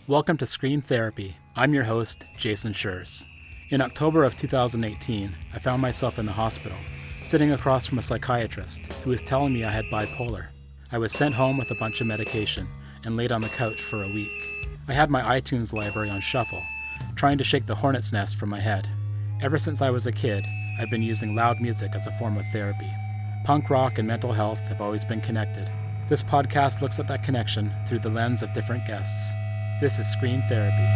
Welcome to Scream Therapy. I'm your host, Jason Schreurs. In October of 2018, I found myself in the hospital, sitting across from a psychiatrist who was telling me I had bipolar. I was sent home with a bunch of medication and laid on the couch for a week. I had my iTunes library on shuffle, trying to shake the hornet's nest from my head. Ever since I was a kid, I've been using loud music as a form of therapy. Punk rock and mental health have always been connected. This podcast looks at that connection through the lens of different guests. This is Scream Therapy.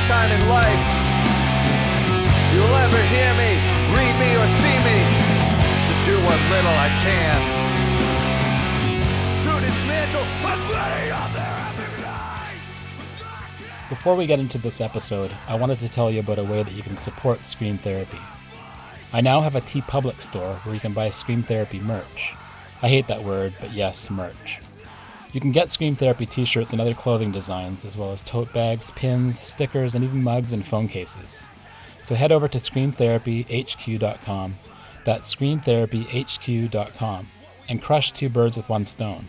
Time in life you'll ever hear me, read me, or see me, to do what little I can to dismantle as many of their epic lies. Before we get into this episode, I wanted to tell you about a way that you can support Scream Therapy. I now have a TeePublic store where you can buy Scream Therapy merch. I hate that word, but yes, merch. You can get Scream Therapy t-shirts and other clothing designs, as well as tote bags, pins, stickers, and even mugs and phone cases. So head over to screamtherapyhq.com, that's screamtherapyhq.com, and crush two birds with one stone.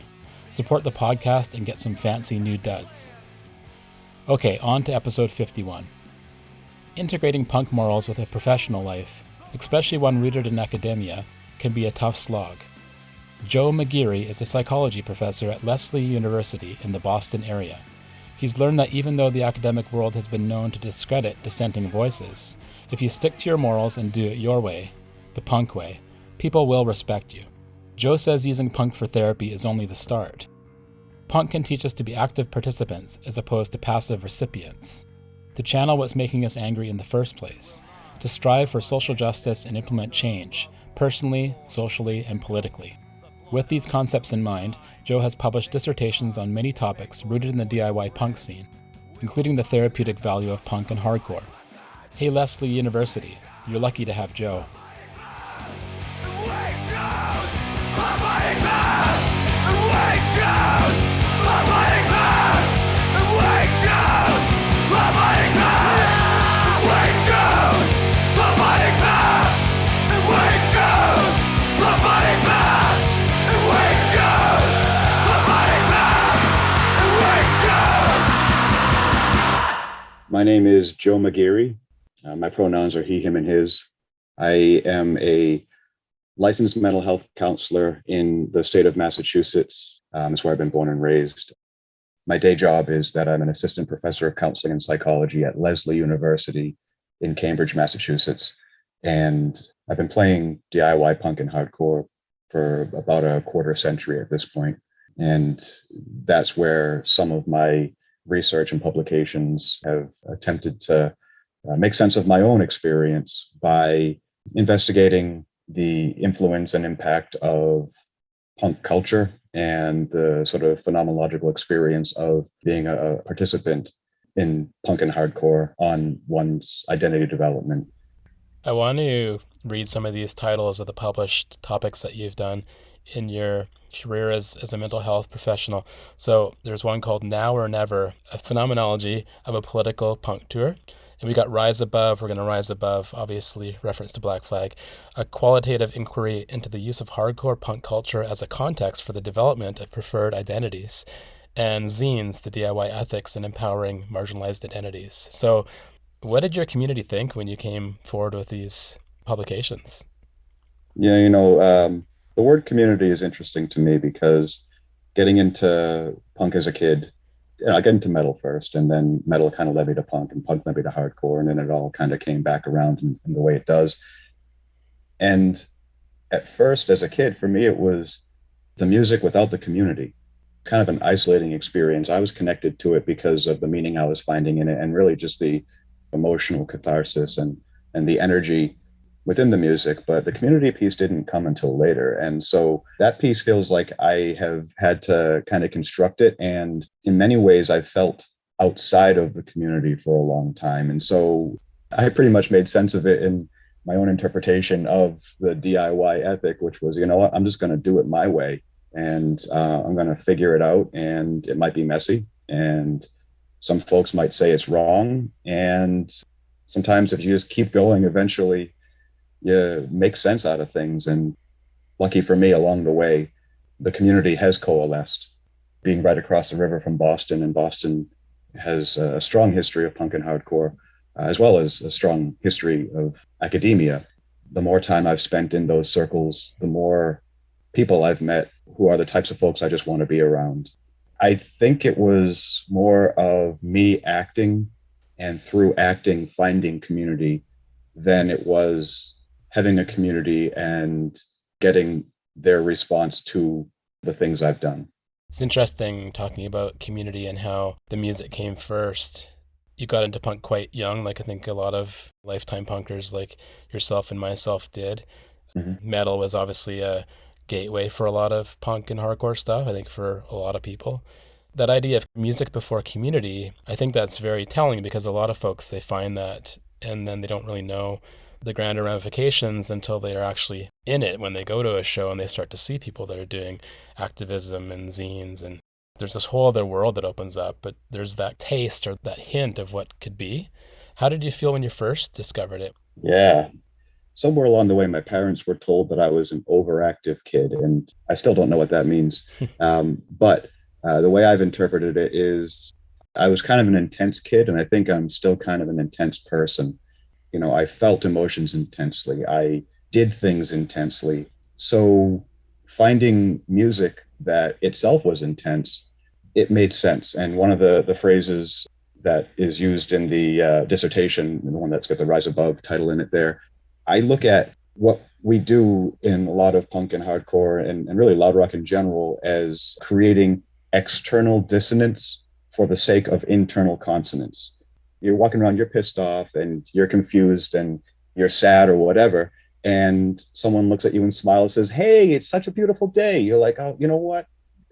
Support the podcast and get some fancy new duds. Okay, on to episode 51. Integrating punk morals with a professional life, especially one rooted in academia, can be a tough slog. Joe Mageary is a psychology professor at Lesley University in the Boston area. He's learned that even though the academic world has been known to discredit dissenting voices, if you stick to your morals and do it your way, the punk way, people will respect you. Joe says using punk for therapy is only the start. Punk can teach us to be active participants as opposed to passive recipients, to channel what's making us angry in the first place, to strive for social justice and implement change, personally, socially, and politically. With these concepts in mind, Joe has published dissertations on many topics rooted in the DIY punk scene, including the therapeutic value of punk and hardcore. Hey Lesley University, you're lucky to have Joe. My name is Joe Mageary. My pronouns are he, him, and his. I am a licensed mental health counselor in the state of Massachusetts. That's where I've been born and raised. My day job is that I'm an assistant professor of counseling and psychology at Lesley University in Cambridge, Massachusetts. And I've been playing DIY punk and hardcore for about a quarter century at this point. And that's where some of my research and publications have attempted to make sense of my own experience by investigating the influence and impact of punk culture and the sort of phenomenological experience of being a participant in punk and hardcore on one's identity development. I want to read some of these titles of the published topics that you've done in your career as a mental health professional. So there's one called Now or Never, a phenomenology of a political punk tour. And we got Rise Above, We're Going to Rise Above, obviously reference to Black Flag, a qualitative inquiry into the use of hardcore punk culture as a context for the development of preferred identities, and Zines, the DIY ethics in empowering marginalized identities. So what did your community think when you came forward with these publications? Yeah, the word community is interesting to me because getting into punk as a kid, I got into metal first, and then metal kind of led me to punk, and punk led me to hardcore, and then it all kind of came back around in the way it does. And at first, as a kid, for me, it was the music without the community, kind of an isolating experience. I was connected to it because of the meaning I was finding in it, and really just the emotional catharsis and the energy within the music, but the community piece didn't come until later. And so that piece feels like I have had to kind of construct it. And in many ways, I felt outside of the community for a long time. And so I pretty much made sense of it in my own interpretation of the DIY ethic, which was, you know what, I'm just going to do it my way, and I'm going to figure it out. And it might be messy, and some folks might say it's wrong. And sometimes if you just keep going, eventually you make sense out of things. And lucky for me, along the way, the community has coalesced. Being right across the river from Boston, and Boston has a strong history of punk and hardcore, as well as a strong history of academia. The more time I've spent in those circles, the more people I've met who are the types of folks I just want to be around. I think it was more of me acting, and through acting finding community, than it was having a community and getting their response to the things I've done. It's interesting talking about community and how the music came first. You got into punk quite young, like I think a lot of lifetime punkers like yourself and myself did. Mhm. Metal was obviously a gateway for a lot of punk and hardcore stuff, I think for a lot of people. That idea of music before community, I think that's very telling, because a lot of folks, they find that and then they don't really know the grander ramifications until they are actually in it, when they go to a show and they start to see people that are doing activism and zines, and there's this whole other world that opens up, but there's that taste or that hint of what could be. How did you feel when you first discovered it? Yeah. Somewhere along the way, my parents were told that I was an overactive kid, and I still don't know what that means. But the way I've interpreted it is I was kind of an intense kid, and I think I'm still kind of an intense person. You know, I felt emotions intensely. I did things intensely. So finding music that itself was intense, it made sense. And one of the phrases that is used in the dissertation, the one that's got the Rise Above title in it there, I look at what we do in a lot of punk and hardcore, and really loud rock in general, as creating external dissonance for the sake of internal consonance. You're walking around, you're pissed off and you're confused and you're sad or whatever. And someone looks at you and smiles, says, "Hey, it's such a beautiful day." You're like, "Oh, you know what?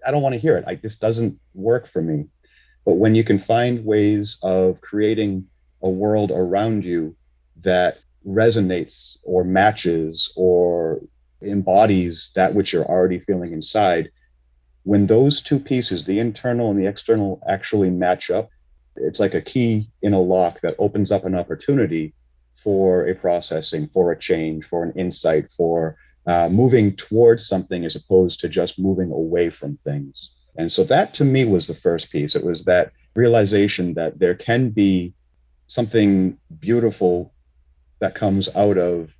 I don't want to hear it. This doesn't work for me." But when you can find ways of creating a world around you that resonates or matches or embodies that which you're already feeling inside, when those two pieces, the internal and the external, actually match up, it's like a key in a lock that opens up an opportunity for a processing, for a change, for an insight, for moving towards something as opposed to just moving away from things. And so that to me was the first piece. It was that realization that there can be something beautiful that comes out of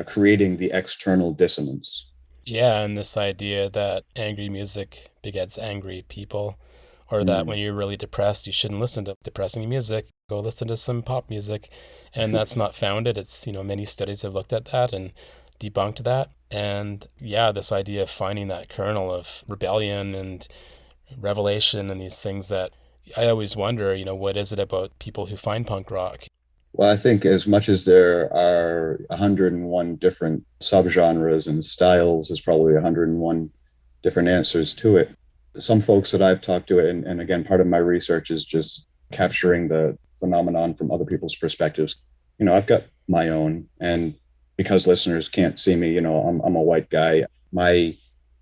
creating the external dissonance. Yeah, and this idea that angry music begets angry people, or that Mm. when you're really depressed, you shouldn't listen to depressing music. Go listen to some pop music. And that's not founded. It's, many studies have looked at that and debunked that. And yeah, this idea of finding that kernel of rebellion and revelation and these things that I always wonder, what is it about people who find punk rock? Well, I think as much as there are 101 different subgenres and styles, there's probably 101 different answers to it. Some folks that I've talked to, and again, part of my research is just capturing the phenomenon from other people's perspectives. I've got my own, and because listeners can't see me, I'm a white guy. My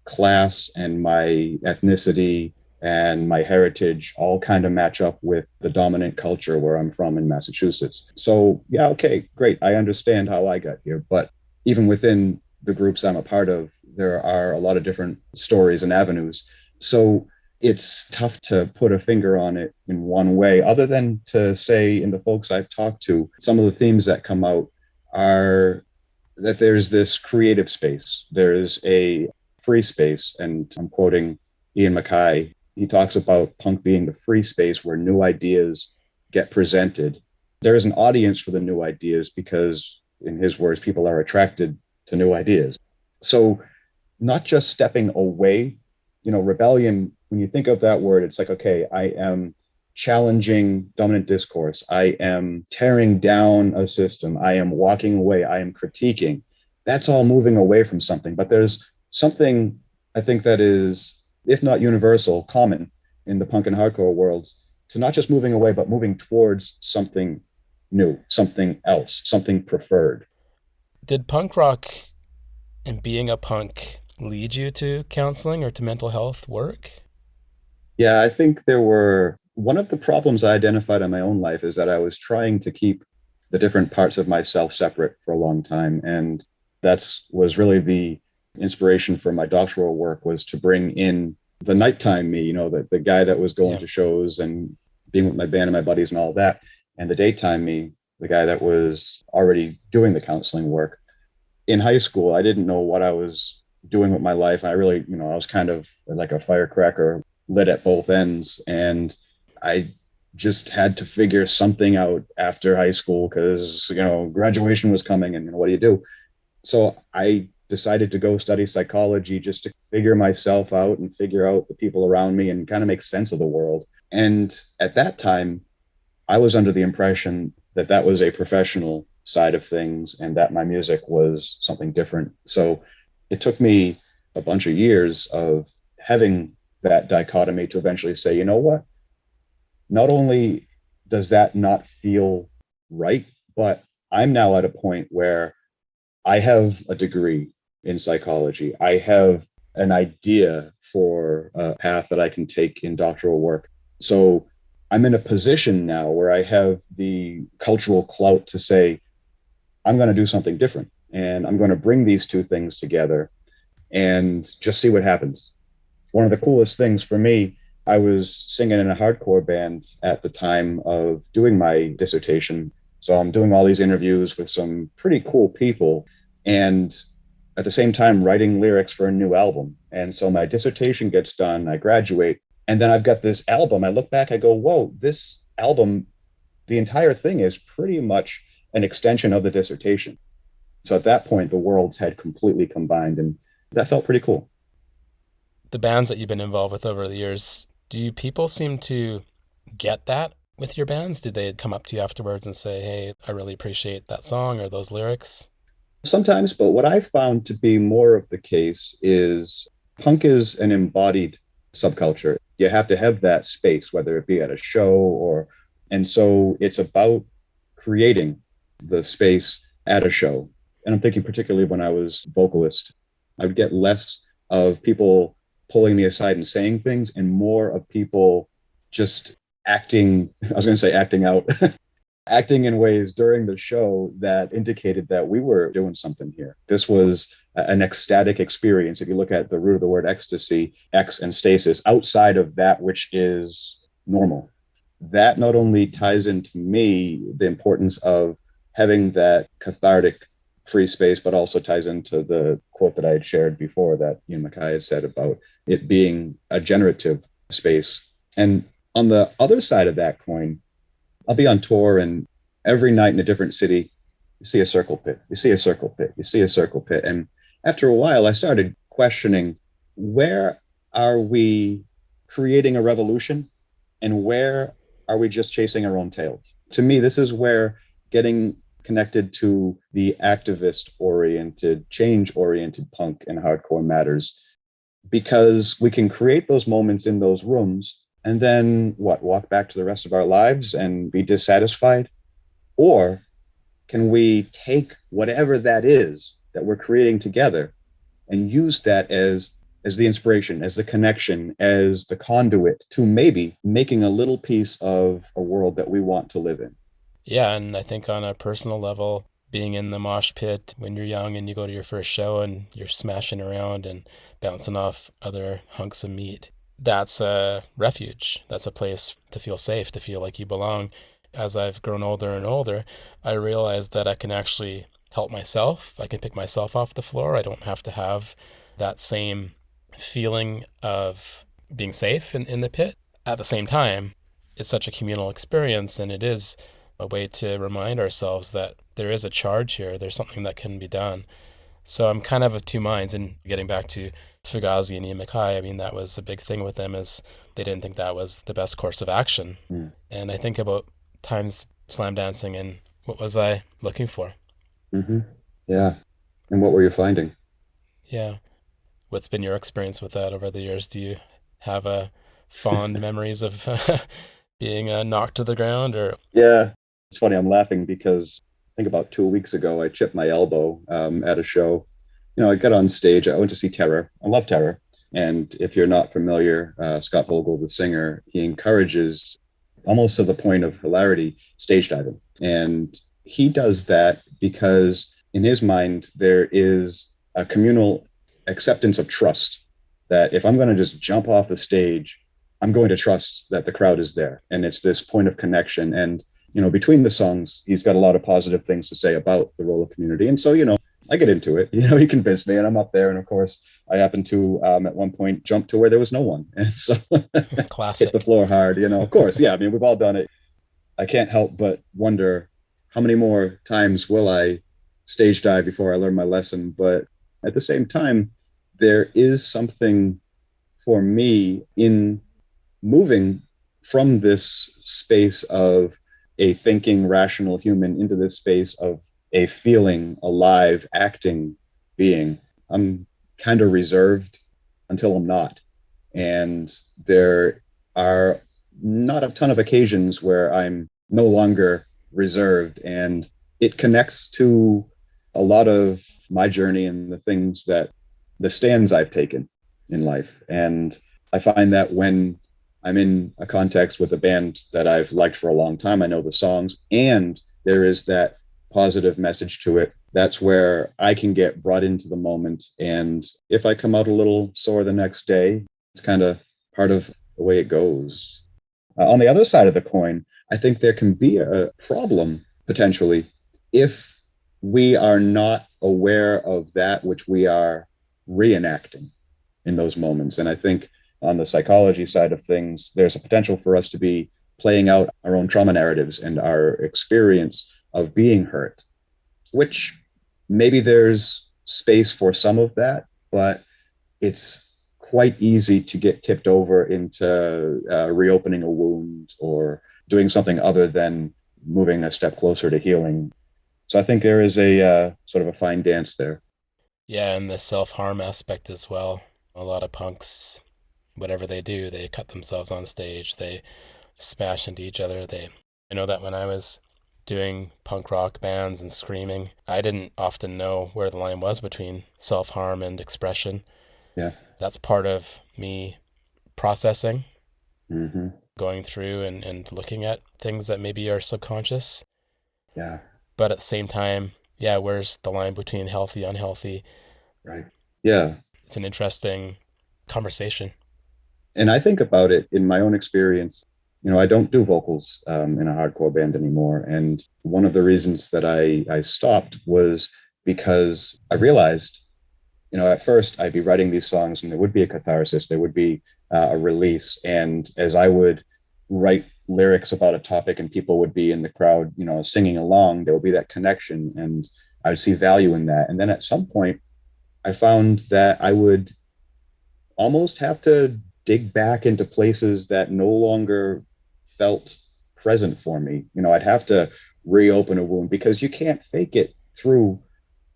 class and my ethnicity and my heritage all kind of match up with the dominant culture where I'm from in Massachusetts. So, yeah, okay, great. I understand how I got here. But even within the groups I'm a part of, there are a lot of different stories and avenues. So it's tough to put a finger on it in one way, other than to say, in the folks I've talked to, some of the themes that come out are that there's this creative space, there's a free space. And I'm quoting Ian MacKaye. He talks about punk being the free space where new ideas get presented. There is an audience for the new ideas because, in his words, people are attracted to new ideas. So, not just stepping away, rebellion, when you think of that word, it's like, okay, I am challenging dominant discourse. I am tearing down a system. I am walking away. I am critiquing. That's all moving away from something. But there's something I think that is, if not universal, common in the punk and hardcore worlds, to not just moving away, but moving towards something new, something else, something preferred. Did punk rock and being a punk lead you to counseling or to mental health work? Yeah, I think there were one of the problems I identified in my own life is that I was trying to keep the different parts of myself separate for a long time. And that's was really the inspiration for my doctoral work was to bring in the nighttime me, the guy that was going Yeah. to shows and being with my band and my buddies and all that, and the daytime me, the guy that was already doing the counseling work. In high school, I didn't know what I was doing with my life. I really, I was kind of like a firecracker lit at both ends. And I just had to figure something out after high school because, graduation was coming and what do you do? So I decided to go study psychology just to figure myself out and figure out the people around me and kind of make sense of the world. And at that time, I was under the impression that that was a professional side of things and that my music was something different. So it took me a bunch of years of having that dichotomy to eventually say, you know what? Not only does that not feel right, but I'm now at a point where I have a degree in psychology. I have an idea for a path that I can take in doctoral work. So I'm in a position now where I have the cultural clout to say, I'm going to do something different and I'm going to bring these two things together and just see what happens. One of the coolest things for me, I was singing in a hardcore band at the time of doing my dissertation. So I'm doing all these interviews with some pretty cool people and at the same time writing lyrics for a new album. And so my dissertation gets done, I graduate, and then I've got this album. I look back, I go, whoa, this album, the entire thing is pretty much an extension of the dissertation. So at that point, the worlds had completely combined, and that felt pretty cool. The bands that you've been involved with over the years, do people seem to get that with your bands? Did they come up to you afterwards and say, hey, I really appreciate that song or those lyrics? Sometimes, but what I found to be more of the case is punk is an embodied subculture. You have to have that space, whether it be at a show or, and so it's about creating the space at a show. And I'm thinking particularly when I was vocalist, I would get less of people pulling me aside and saying things and more of people just acting, I was going to say acting out, acting in ways during the show that indicated that we were doing something here. This was an ecstatic experience. If you look at the root of the word ecstasy, X and stasis, outside of that which is normal. That not only ties into me the importance of having that cathartic free space, but also ties into the quote that I had shared before that Mackay had said about it being a generative space. And on the other side of that coin, I'll be on tour and every night in a different city, you see a circle pit, you see a circle pit, you see a circle pit. And after a while, I started questioning, where are we creating a revolution and where are we just chasing our own tails? To me, this is where getting connected to the activist oriented, change oriented punk and hardcore matters, because we can create those moments in those rooms and then walk back to the rest of our lives and be dissatisfied? Or can we take whatever that is that we're creating together and use that as the inspiration, as the connection, as the conduit to maybe making a little piece of a world that we want to live in? Yeah, and I think on a personal level, being in the mosh pit when you're young and you go to your first show and you're smashing around and bouncing off other hunks of meat, that's a refuge. That's a place to feel safe, to feel like you belong. As I've grown older and older, I realized that I can actually help myself. I can pick myself off the floor. I don't have to have that same feeling of being safe in the pit. At the same time, it's such a communal experience, and it is a way to remind ourselves that there is a charge here. There's something that can be done. So I'm kind of of two minds. And getting back to Fugazi and Ian Mackay, I mean, that was a big thing with them, is they didn't think that was the best course of action. Mm. And I think about times slam dancing and what was I looking for? Mm-hmm. Yeah. And what were you finding? Yeah. What's been your experience with that over the years? Do you have fond memories of being knocked to the ground? Or Yeah. It's funny, I'm laughing because think about 2 weeks ago, I chipped my elbow at a show. I got on stage. I went to see Terror. I love Terror. And if you're not familiar, Scott Vogel, the singer, he encourages, almost to the point of hilarity, stage diving. And he does that because in his mind, there is a communal acceptance of trust that if I'm going to just jump off the stage, I'm going to trust that the crowd is there. And it's this point of connection. And, between the songs, he's got a lot of positive things to say about the role of community. And so, I get into it. He convinced me, and I'm up there. And of course, I happened to at one point jump to where there was no one, and so Classic. hit the floor hard. Of course, yeah. I mean, we've all done it. I can't help but wonder how many more times will I stage dive before I learn my lesson. But at the same time, there is something for me in moving from this space of a thinking, rational human into this space of a feeling, alive, acting being. I'm kind of reserved until I'm not. And there are not a ton of occasions where I'm no longer reserved. And it connects to a lot of my journey and the stands I've taken in life. And I find that when I'm in a context with a band that I've liked for a long time, I know the songs, and there is that positive message to it. That's where I can get brought into the moment. And if I come out a little sore the next day, it's kind of part of the way it goes. On the other side of the coin, I think there can be a problem potentially if we are not aware of that which we are reenacting in those moments. And I think on the psychology side of things, there's a potential for us to be playing out our own trauma narratives and our experience of being hurt, which maybe there's space for some of that, but it's quite easy to get tipped over into reopening a wound or doing something other than moving a step closer to healing. So I think there is a sort of a fine dance there. Yeah, and the self-harm aspect as well. A lot of punks, whatever they do, they cut themselves on stage, they smash into each other. I know that when I was doing punk rock bands and screaming, I didn't often know where the line was between self-harm and expression. Yeah. That's part of me processing, Mm-hmm. going through and looking at things that maybe are subconscious. Yeah. But at the same time, yeah, where's the line between healthy, unhealthy? Right. Yeah. It's an interesting conversation. And I think about it in my own experience. I don't do vocals in a hardcore band anymore. And one of the reasons that I stopped was because I realized, at first I'd be writing these songs and there would be a catharsis, there would be a release. And as I would write lyrics about a topic and people would be in the crowd, singing along, there would be that connection and I would see value in that. And then at some point, I found that I would almost have to dig back into places that no longer felt present for me. I'd have to reopen a wound because you can't fake it through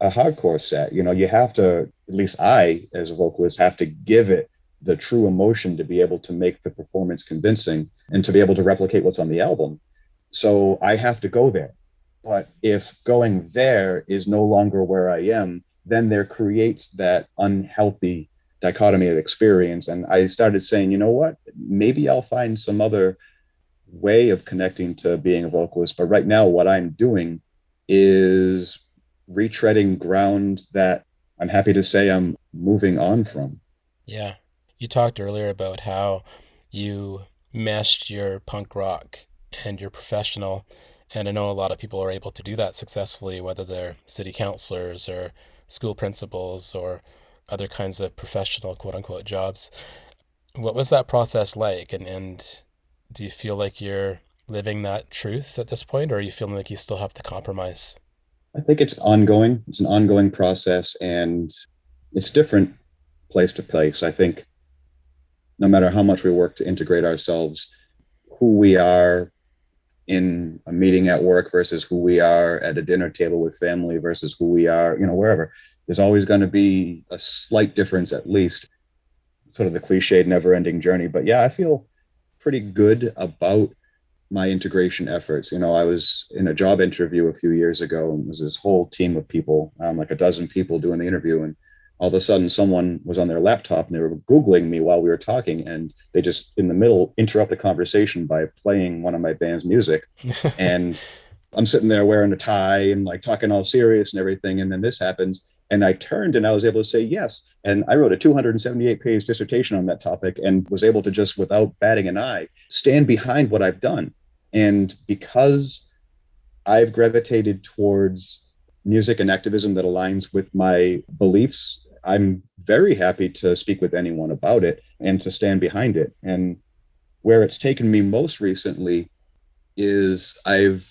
a hardcore set. You have to, at least I, as a vocalist, have to give it the true emotion to be able to make the performance convincing and to be able to replicate what's on the album. So I have to go there. But if going there is no longer where I am, then there creates that unhealthy dichotomy of experience. And I started saying, you know what, maybe I'll find some other way of connecting to being a vocalist. But right now, what I'm doing is retreading ground that I'm happy to say I'm moving on from. Yeah. You talked earlier about how you meshed your punk rock and your professional. And I know a lot of people are able to do that successfully, whether they're city councilors or school principals or other kinds of professional quote unquote jobs. What was that process like? And do you feel like you're living that truth at this point, or are you feeling like you still have to compromise? I think it's ongoing. It's an ongoing process and it's different place to place. I think no matter how much we work to integrate ourselves, who we are in a meeting at work versus who we are at a dinner table with family versus who we are, wherever, there's always going to be a slight difference, at least, sort of the cliched never ending journey. But yeah, I feel pretty good about my integration efforts. I was in a job interview a few years ago, and it was this whole team of people, like a dozen people doing the interview. And all of a sudden, someone was on their laptop and they were Googling me while we were talking. And they just, in the middle, interrupt the conversation by playing one of my band's music. And I'm sitting there wearing a tie and like talking all serious and everything. And then this happens. And I turned and I was able to say yes. And I wrote a 278-page dissertation on that topic and was able to just, without batting an eye, stand behind what I've done. And because I've gravitated towards music and activism that aligns with my beliefs, I'm very happy to speak with anyone about it and to stand behind it. And where it's taken me most recently is I've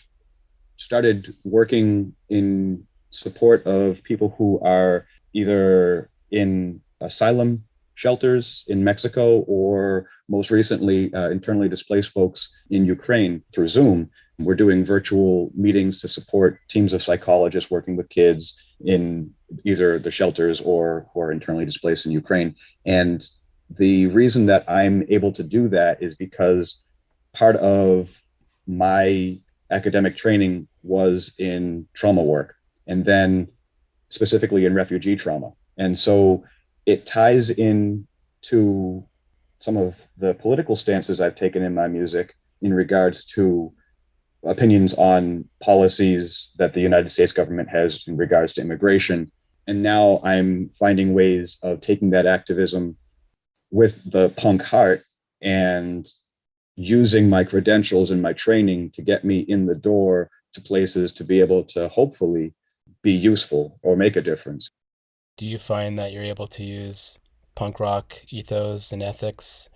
started working in support of people who are either in asylum shelters in Mexico or most recently internally displaced folks in Ukraine through Zoom. We're doing virtual meetings to support teams of psychologists working with kids in either the shelters or who are internally displaced in Ukraine. And the reason that I'm able to do that is because part of my academic training was in trauma work, and then specifically in refugee trauma. And so it ties in to some of the political stances I've taken in my music in regards to opinions on policies that the United States government has in regards to immigration. And now I'm finding ways of taking that activism with the punk heart and using my credentials and my training to get me in the door to places to be able to hopefully be useful or make a difference. Do you find that you're able to use punk rock ethos and ethics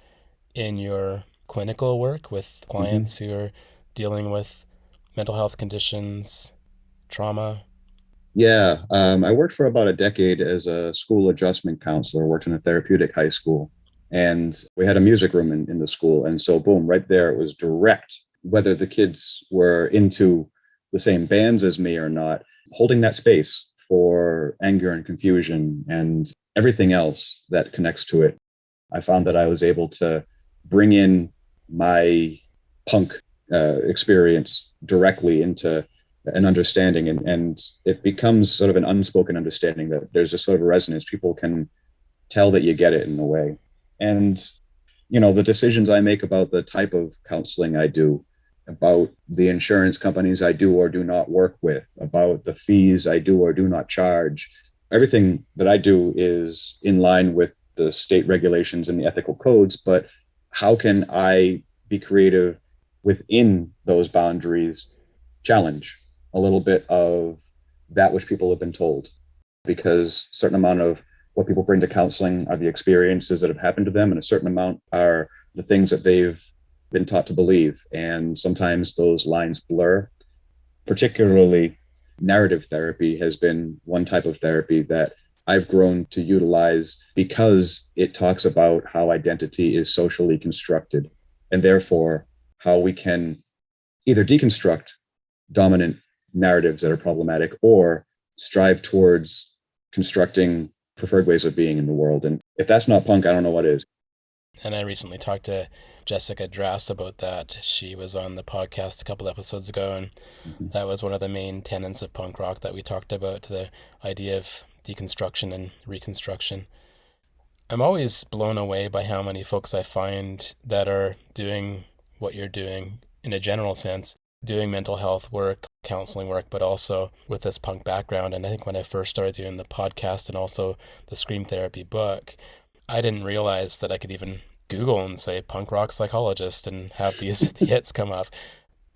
in your clinical work with clients who are dealing with mental health conditions, trauma? Yeah, I worked for about a decade as a school adjustment counselor, worked in a therapeutic high school. And we had a music room in the school. And so, boom, right there, it was direct, whether the kids were into the same bands as me or not, holding that space for anger and confusion and everything else that connects to it. I found that I was able to bring in my punk experience directly into an understanding. And it becomes sort of an unspoken understanding that there's a sort of resonance. People can tell that you get it in a way. And, the decisions I make about the type of counseling I do, about the insurance companies I do or do not work with, about the fees I do or do not charge, everything that I do is in line with the state regulations and the ethical codes. But how can I be creative within those boundaries, challenge a little bit of that which people have been told? Because a certain amount of what people bring to counseling are the experiences that have happened to them, and a certain amount are the things that they've been taught to believe. And sometimes those lines blur. Particularly, narrative therapy has been one type of therapy that I've grown to utilize because it talks about how identity is socially constructed, and therefore how we can either deconstruct dominant narratives that are problematic or strive towards constructing preferred ways of being in the world. And if that's not punk, I don't know what is. And I recently talked to Jessica Drass about that. She was on the podcast a couple episodes ago, and that was one of the main tenets of punk rock that we talked about, the idea of deconstruction and reconstruction. I'm always blown away by how many folks I find that are doing what you're doing in a general sense, doing mental health work, counseling work, but also with this punk background. And I think when I first started doing the podcast and also the Scream Therapy book, I didn't realize that I could even Google and say punk rock psychologist and have these hits come up.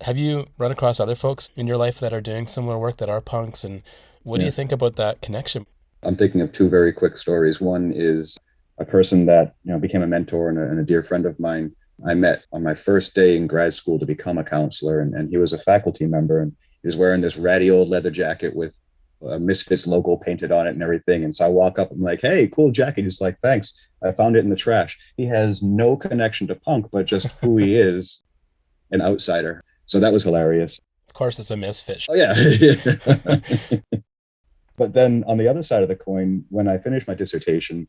Have you run across other folks in your life that are doing similar work that are punks? And what do you think about that connection? I'm thinking of two very quick stories. One is a person that became a mentor and a dear friend of mine. I met on my first day in grad school to become a counselor, and he was a faculty member, and he was wearing this ratty old leather jacket with a Misfits logo painted on it and everything. And so I walk up, I'm like, "Hey, cool jacket." He's like, "Thanks. I found it in the trash." He has no connection to punk, but just who he is, an outsider. So that was hilarious. Of course, it's a misfit. Oh, yeah. But then on the other side of the coin, when I finished my dissertation,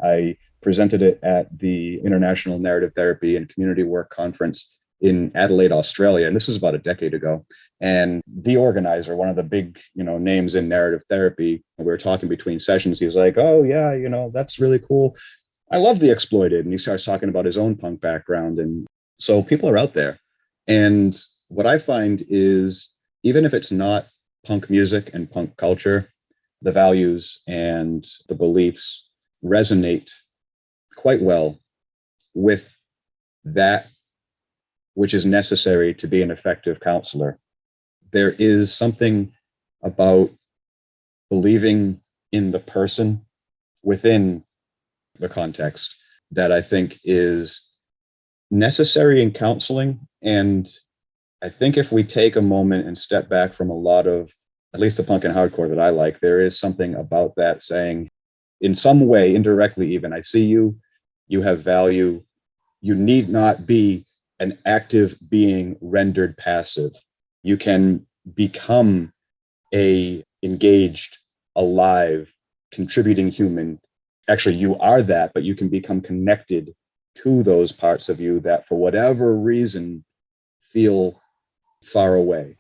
I presented it at the International Narrative Therapy and Community Work Conference in Adelaide, Australia, and this is about a decade ago. And the organizer, one of the big, names in narrative therapy, we were talking between sessions. He's like, "Oh yeah, that's really cool. I love the Exploited." And he starts talking about his own punk background. And so people are out there. And what I find is, even if it's not punk music and punk culture, the values and the beliefs resonate quite well with that which is necessary to be an effective counselor. There is something about believing in the person within the context that I think is necessary in counseling. And I think if we take a moment and step back from a lot of, at least the punk and hardcore that I like, there is something about that saying, in some way, indirectly even, I see you, you have value, you need not be an active being rendered passive. You can become a engaged, alive, contributing human. Actually, you are that, but you can become connected to those parts of you that for whatever reason feel far away.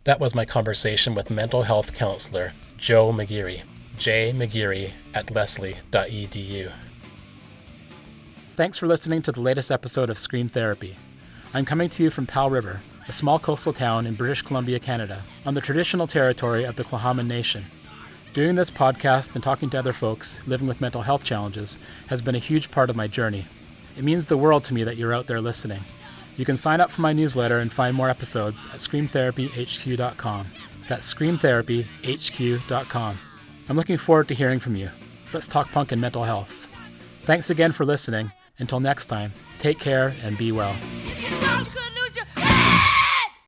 That was my conversation with mental health counselor Joe Mageary, jmageary@lesley.edu. Thanks for listening to the latest episode of Scream Therapy. I'm coming to you from Powell River, a small coastal town in British Columbia, Canada, on the traditional territory of the Tla'amin Nation. Doing this podcast and talking to other folks living with mental health challenges has been a huge part of my journey. It means the world to me that you're out there listening. You can sign up for my newsletter and find more episodes at screamtherapyhq.com. That's screamtherapyhq.com. I'm looking forward to hearing from you. Let's talk punk and mental health. Thanks again for listening. Until next time, take care and be well.